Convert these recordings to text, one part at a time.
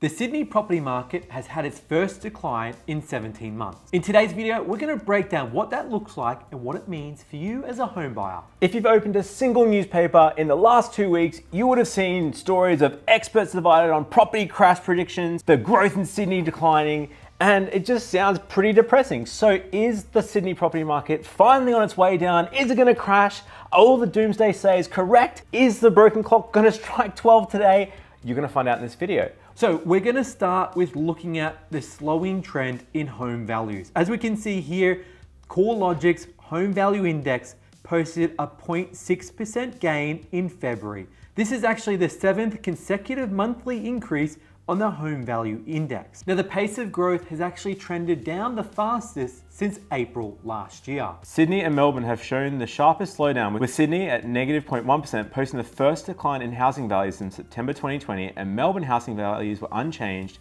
The Sydney property market has had its first decline in 17 months. In today's video, we're going to break down what that looks like and what it means for you as a home buyer. If you've opened a single newspaper in the last 2 weeks, you would have seen stories of experts divided on property crash predictions, the growth in Sydney declining, and it just sounds pretty depressing. So is the Sydney property market finally on its way down? Is it going to crash? Are all the doomsday sayers correct? Is the broken clock going to strike 12 today? You're going to find out in this video. So we're going to start with looking at the slowing trend in home values. As we can see here, CoreLogic's home value index posted a 0.6% gain in February. This is actually the 7th consecutive monthly increase on the home value index. Now the pace of growth has actually trended down the fastest since April last year. Sydney and Melbourne have shown the sharpest slowdown, with Sydney at negative 0.1%, posting the first decline in housing values since September 2020, and Melbourne housing values were unchanged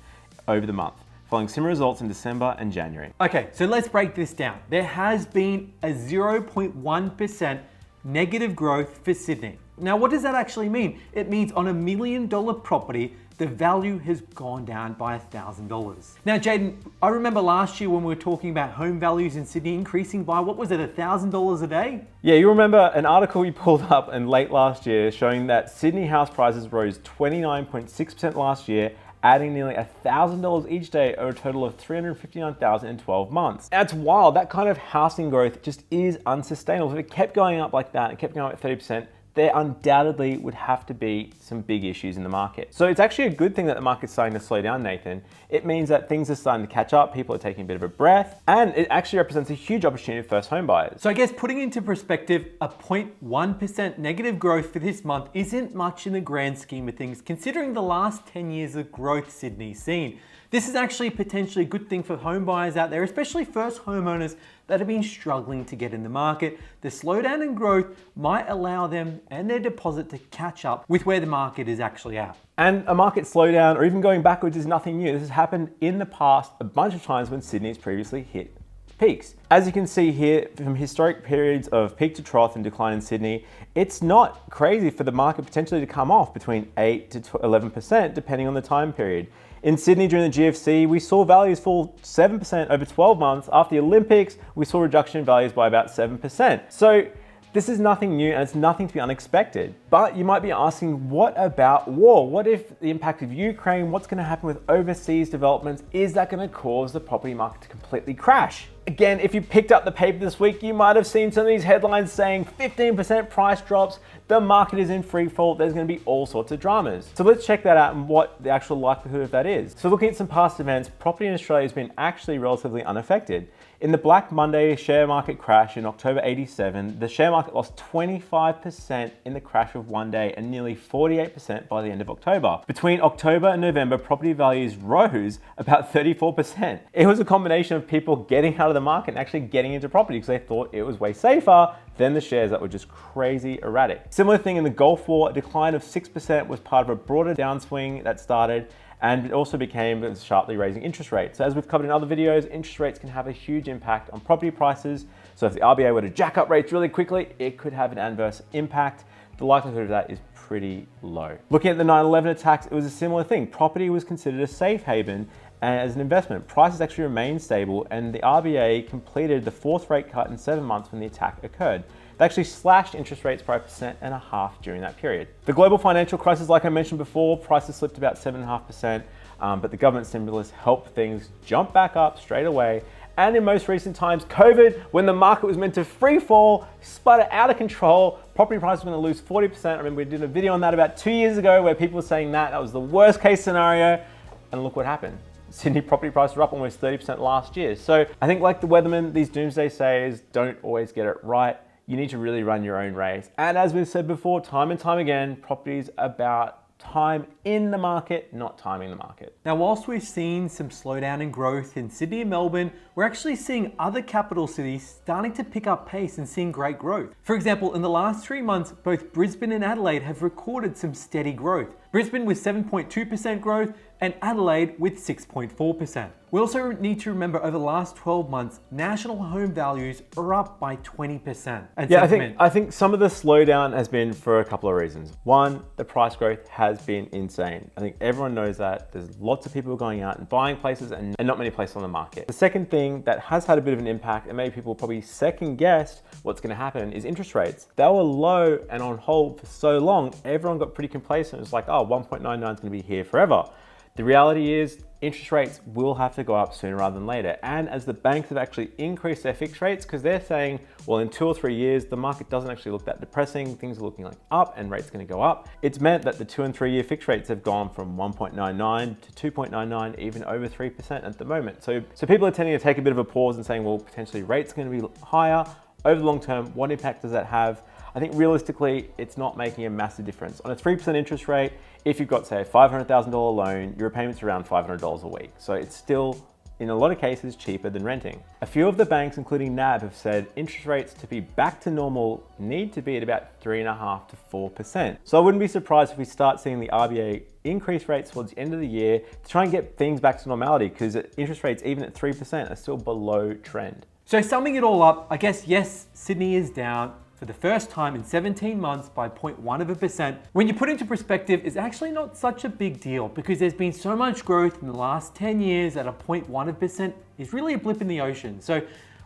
over the month, following similar results in December and January. Okay, so let's break this down. There has been a 0.1% negative growth for Sydney. Now, what does that actually mean? It means on $1 million property, the value has gone down by $1,000. Now, Jayden, I remember last year when we were talking about home values in Sydney increasing by, what was it, $1,000 a day? Yeah, you remember an article you pulled up in late last year showing that Sydney house prices rose 29.6% last year, adding nearly $1,000 each day, or a total of $359,000 in 12 months. That's wild. That kind of housing growth just is unsustainable. If it kept going up like that, it kept going up at 30%, there undoubtedly would have to be some big issues in the market. So it's actually a good thing that the market's starting to slow down, Nathan. It means that things are starting to catch up, people are taking a bit of a breath, and it actually represents a huge opportunity for first home buyers. So I guess putting into perspective, a 0.1% negative growth for this month isn't much in the grand scheme of things, considering the last 10 years of growth Sydney's seen. This is actually potentially a good thing for home buyers out there, especially first homeowners that have been struggling to get in the market. The slowdown in growth might allow them and their deposit to catch up with where the market is actually at. And a market slowdown or even going backwards is nothing new. This has happened in the past a bunch of times when Sydney's previously hit peaks. As you can see here, from historic periods of peak to trough and decline in Sydney, it's not crazy for the market potentially to come off between 8 to 11% depending on the time period. In Sydney during the GFC, we saw values fall 7% over 12 months. After the Olympics, we saw a reduction in values by about 7%. So this is nothing new and it's nothing to be unexpected. But you might be asking, what about war? What if the impact of Ukraine, what's going to happen with overseas developments? Is that going to cause the property market to completely crash? Again, if you picked up the paper this week, you might have seen some of these headlines saying 15% price drops, the market is in free fall, there's going to be all sorts of dramas. So let's check that out and what the actual likelihood of that is. So looking at some past events, property in Australia has been actually relatively unaffected. In the Black Monday share market crash in October 87, the share market lost 25% in the crash of one day and nearly 48% by the end of October. Between October and November, property values rose about 34%. It was a combination of people getting out of the market and actually getting into property because they thought it was way safer than the shares that were just crazy erratic. Similar thing in the Gulf War, a decline of 6% was part of a broader downswing that started, and it also became sharply raising interest rates. So as we've covered in other videos, interest rates can have a huge impact on property prices. So if the RBA were to jack up rates really quickly, it could have an adverse impact. The likelihood of that is pretty low. Looking at the 9/11 attacks, it was a similar thing. Property was considered a safe haven as an investment. Prices actually remained stable, and the RBA completed the 4th rate cut in 7 months when the attack occurred. They actually slashed interest rates by 1.5% during that period. The global financial crisis, like I mentioned before, prices slipped about 7.5%, but the government stimulus helped things jump back up straight away. And in most recent times, COVID, when the market was meant to free fall, sputter out of control, property prices were going to lose 40%. I remember we did a video on that about 2 years ago where people were saying that was the worst case scenario, and look what happened. Sydney property prices were up almost 30% last year. So I think, like the weathermen, these doomsday sayers don't always get it right. You need to really run your own race. And as we've said before, time and time again, property is about time in the market, not timing the market. Now, whilst we've seen some slowdown in growth in Sydney and Melbourne, we're actually seeing other capital cities starting to pick up pace and seeing great growth. For example, in the last 3 months, both Brisbane and Adelaide have recorded some steady growth. Brisbane with 7.2% growth, and Adelaide with 6.4%. We also need to remember over the last 12 months, national home values are up by 20%. And yeah, I think some of the slowdown has been for a couple of reasons. One, the price growth has been insane. I think everyone knows that. There's lots of people going out and buying places and not many places on the market. The second thing that has had a bit of an impact and maybe people probably second guessed what's going to happen is interest rates. They were low and on hold for so long, everyone got pretty complacent. It was like, oh, 1.99 is going to be here forever. The reality is interest rates will have to go up sooner rather than later. And as the banks have actually increased their fixed rates, because they're saying, well, in 2 or 3 years, the market doesn't actually look that depressing. Things are looking like up and rates going to go up. It's meant that the 2 and 3 year fixed rates have gone from 1.99 to 2.99, even over 3% at the moment. So people are tending to take a bit of a pause and saying, well, potentially rates are going to be higher. Over the long term, what impact does that have? I think realistically, it's not making a massive difference. On a 3% interest rate, if you've got, say, a $500,000 loan, your repayment's around $500 a week. So it's still, in a lot of cases, cheaper than renting. A few of the banks, including NAB, have said interest rates to be back to normal need to be at about 3.5% to 4%. So I wouldn't be surprised if we start seeing the RBA increase rates towards the end of the year to try and get things back to normality, because interest rates, even at 3%, are still below trend. So summing it all up, I guess, yes, Sydney is down for the first time in 17 months by 0.1%. When you put into perspective, it's actually not such a big deal because there's been so much growth in the last 10 years that a 0.1% is really a blip in the ocean. So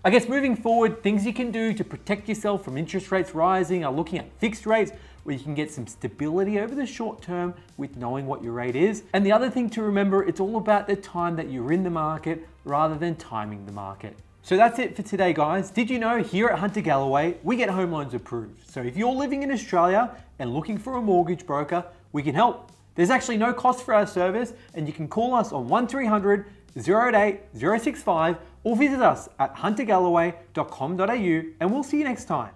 I guess moving forward, things you can do to protect yourself from interest rates rising are looking at fixed rates where you can get some stability over the short term with knowing what your rate is. And the other thing to remember, it's all about the time that you're in the market rather than timing the market. So that's it for today, guys. Did you know here at Hunter Galloway, we get home loans approved. So if you're living in Australia and looking for a mortgage broker, we can help. There's actually no cost for our service, and you can call us on 1300 088 065 or visit us at huntergalloway.com.au, and we'll see you next time.